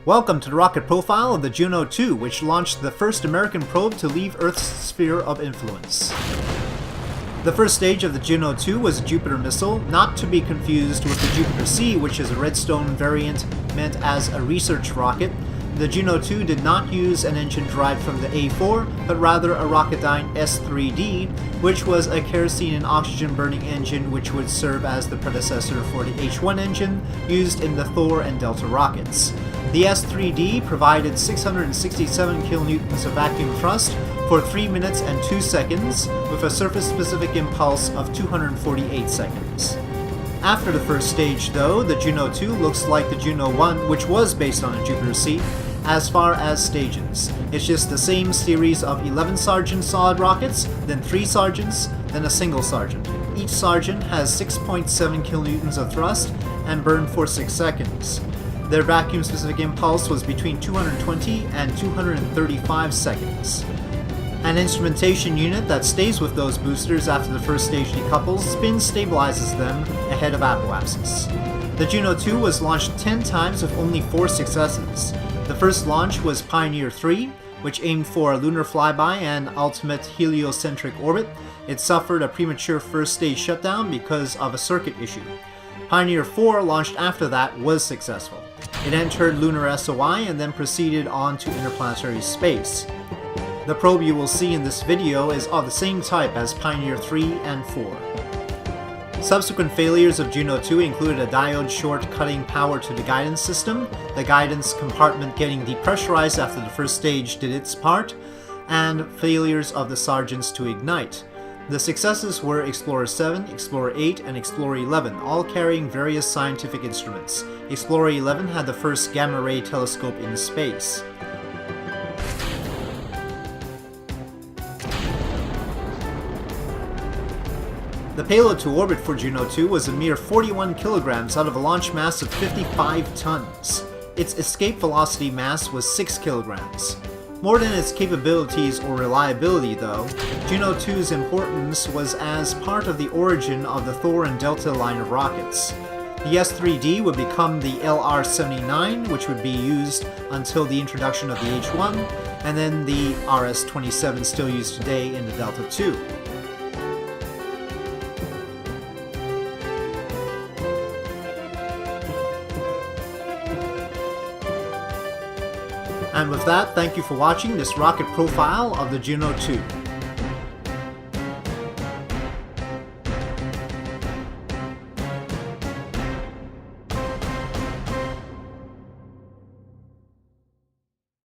Welcome to the rocket profile of the Juno II, which launched the first American probe to leave Earth's sphere of influence. The first stage of the Juno II was a Jupiter missile, not to be confused with the Jupiter C, which is a Redstone variant meant as a research rocket. The Juno II did not use an engine derived from the A4, but rather a Rocketdyne S3D, which was a kerosene and oxygen burning engine which would serve as the predecessor for the H1 engine used in the Thor and Delta rockets. The S3D provided 667 kilonewtons of vacuum thrust for 3 minutes and 2 seconds, with a surface-specific impulse of 248 seconds. After the first stage, though, the Juno II looks like the Juno I, which was based on a Jupiter C, as far as stages. It's just the same series of 11 Sergeant solid rockets, then 3 Sergeants, then a single Sergeant. Each Sergeant has 6.7 kilonewtons of thrust and burn for 6 seconds. Their vacuum-specific impulse was between 220 and 235 seconds. An instrumentation unit that stays with those boosters after the first stage decouples spin stabilizes them ahead of apoapsis. The Juno II was launched 10 times with only 4 successes. The first launch was Pioneer 3, which aimed for a lunar flyby and ultimate heliocentric orbit. It suffered a premature first stage shutdown because of a circuit issue. Pioneer 4, launched after that, was successful. It entered lunar SOI and then proceeded on to interplanetary space. The probe you will see in this video is of the same type as Pioneer 3 and 4. Subsequent failures of Juno II included a diode short cutting power to the guidance system, the guidance compartment getting depressurized after the first stage did its part, and failures of the Sergeants to ignite. The successes were Explorer 7, Explorer 8, and Explorer 11, all carrying various scientific instruments. Explorer 11 had the first gamma-ray telescope in space. The payload to orbit for Juno II was a mere 41 kilograms out of a launch mass of 55 tons. Its escape velocity mass was 6 kilograms. More than its capabilities or reliability, though, Juno II's importance was as part of the origin of the Thor and Delta line of rockets. The S3D would become the LR-79, which would be used until the introduction of the H1, and then the RS-27 still used today in the Delta II. And with that, thank you for watching this rocket profile of the Juno II.